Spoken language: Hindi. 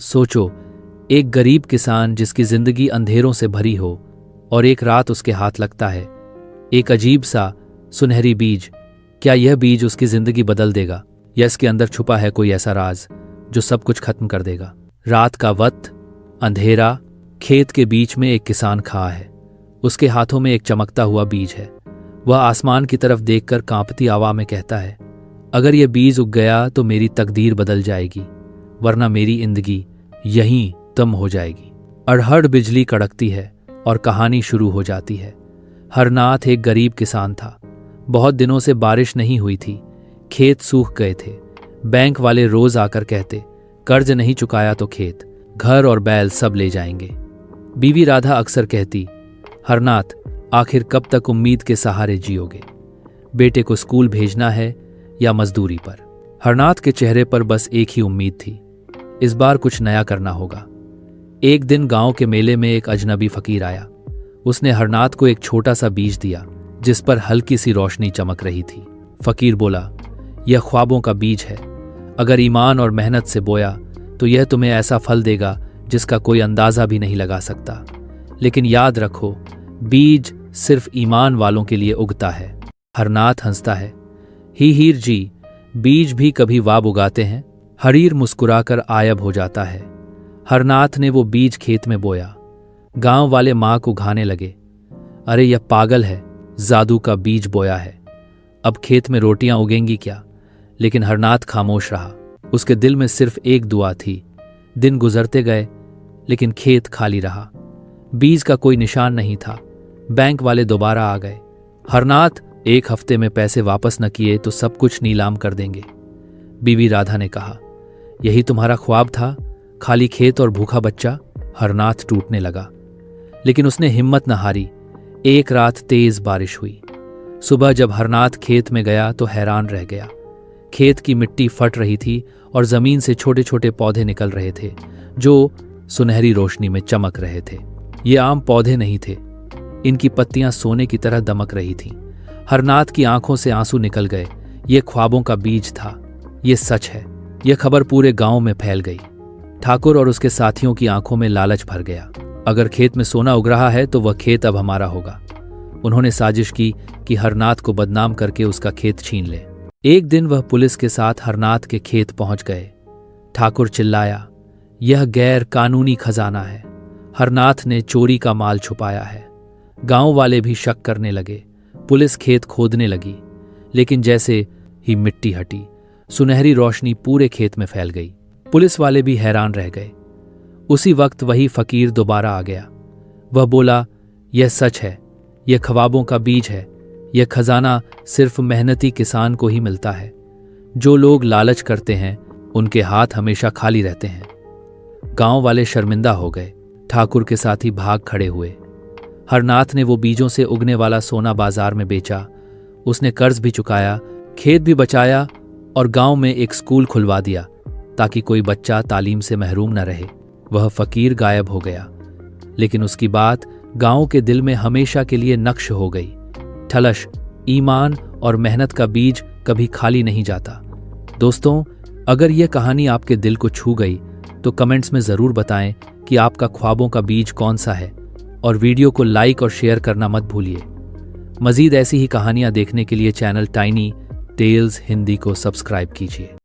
सोचो, एक गरीब किसान जिसकी जिंदगी अंधेरों से भरी हो और एक रात उसके हाथ लगता है एक अजीब सा सुनहरी बीज। क्या यह बीज उसकी जिंदगी बदल देगा या इसके अंदर छुपा है कोई ऐसा राज जो सब कुछ खत्म कर देगा? रात का वक्त, अंधेरा, खेत के बीच में एक किसान खड़ा है। उसके हाथों में एक चमकता हुआ बीज है। वह आसमान की तरफ देखकर कांपती आवाज में कहता है, अगर यह बीज उग गया तो मेरी तकदीर बदल जाएगी, वरना मेरी जिंदगी यहीं तम हो जाएगी। अड़हड़ बिजली कड़कती है और कहानी शुरू हो जाती है। हरनाथ एक गरीब किसान था। बहुत दिनों से बारिश नहीं हुई थी, खेत सूख गए थे। बैंक वाले रोज आकर कहते, कर्ज नहीं चुकाया तो खेत, घर और बैल सब ले जाएंगे। बीवी राधा अक्सर कहती, हरनाथ आखिर कब तक उम्मीद के सहारे जियोगे? बेटे को स्कूल भेजना है या मजदूरी पर? हरनाथ के चेहरे पर बस एक ही उम्मीद थी, इस बार कुछ नया करना होगा। एक दिन गांव के मेले में एक अजनबी फकीर आया। उसने हरनाथ को एक छोटा सा बीज दिया जिस पर हल्की सी रोशनी चमक रही थी। फकीर बोला, यह ख्वाबों का बीज है। अगर ईमान और मेहनत से बोया तो यह तुम्हें ऐसा फल देगा जिसका कोई अंदाजा भी नहीं लगा सकता। लेकिन याद रखो, बीज सिर्फ ईमान वालों के लिए उगता है। हरनाथ हंसता है, ही हीर जी, बीज भी कभी वाब उगाते हैं। हरीर मुस्कुराकर आयब हो जाता है। हरनाथ ने वो बीज खेत में बोया। गांव वाले मां को घाने लगे, अरे यह पागल है, जादू का बीज बोया है, अब खेत में रोटियां उगेंगी क्या? लेकिन हरनाथ खामोश रहा। उसके दिल में सिर्फ एक दुआ थी। दिन गुजरते गए लेकिन खेत खाली रहा। बीज का कोई निशान नहीं था। बैंक वाले दोबारा आ गए। हरनाथ, एक हफ्ते में पैसे वापस न किए तो सब कुछ नीलाम कर देंगे। बीवी राधा ने कहा, यही तुम्हारा ख्वाब था, खाली खेत और भूखा बच्चा? हरनाथ टूटने लगा, लेकिन उसने हिम्मत न हारी। एक रात तेज बारिश हुई। सुबह जब हरनाथ खेत में गया तो हैरान रह गया। खेत की मिट्टी फट रही थी और जमीन से छोटे छोटे पौधे निकल रहे थे जो सुनहरी रोशनी में चमक रहे थे। ये आम पौधे नहीं थे, इनकी पत्तियां सोने की तरह दमक रही थीं। हरनाथ की आंखों से आंसू निकल गए। ये ख्वाबों का बीज था, ये सच है। यह खबर पूरे गांव में फैल गई। ठाकुर और उसके साथियों की आंखों में लालच भर गया। अगर खेत में सोना उग रहा है तो वह खेत अब हमारा होगा। उन्होंने साजिश की कि हरनाथ को बदनाम करके उसका खेत छीन ले। एक दिन वह पुलिस के साथ हरनाथ के खेत पहुंच गए। ठाकुर चिल्लाया, यह गैर कानूनी खजाना है, हरनाथ ने चोरी का माल छुपाया है। गांव वाले भी शक करने लगे। पुलिस खेत खोदने लगी, लेकिन जैसे ही मिट्टी हटी, सुनहरी रोशनी पूरे खेत में फैल गई। पुलिस वाले भी हैरान रह गए। उसी वक्त वही फकीर दोबारा आ गया। वह बोला, यह सच है, यह ख्वाबों का बीज है। यह खजाना सिर्फ मेहनती किसान को ही मिलता है। जो लोग लालच करते हैं उनके हाथ हमेशा खाली रहते हैं। गांव वाले शर्मिंदा हो गए। ठाकुर के साथी भाग खड़े हुए। हरनाथ ने वो बीजों से उगने वाला सोना बाजार में बेचा। उसने कर्ज भी चुकाया, खेत भी बचाया और गांव में एक स्कूल खुलवा दिया ताकि कोई बच्चा तालीम से महरूम न रहे। वह फकीर गायब हो गया, लेकिन उसकी बात गांव के दिल में हमेशा के लिए नक्श हो गई। ठलश, ईमान और मेहनत का बीज कभी खाली नहीं जाता। दोस्तों, अगर यह कहानी आपके दिल को छू गई तो कमेंट्स में ज़रूर बताएं कि आपका ख्वाबों का बीज कौन सा है, और वीडियो को लाइक और शेयर करना मत भूलिए। मज़ीद ऐसी ही कहानियां देखने के लिए चैनल टाइनी टेल्स हिंदी को सब्सक्राइब कीजिए।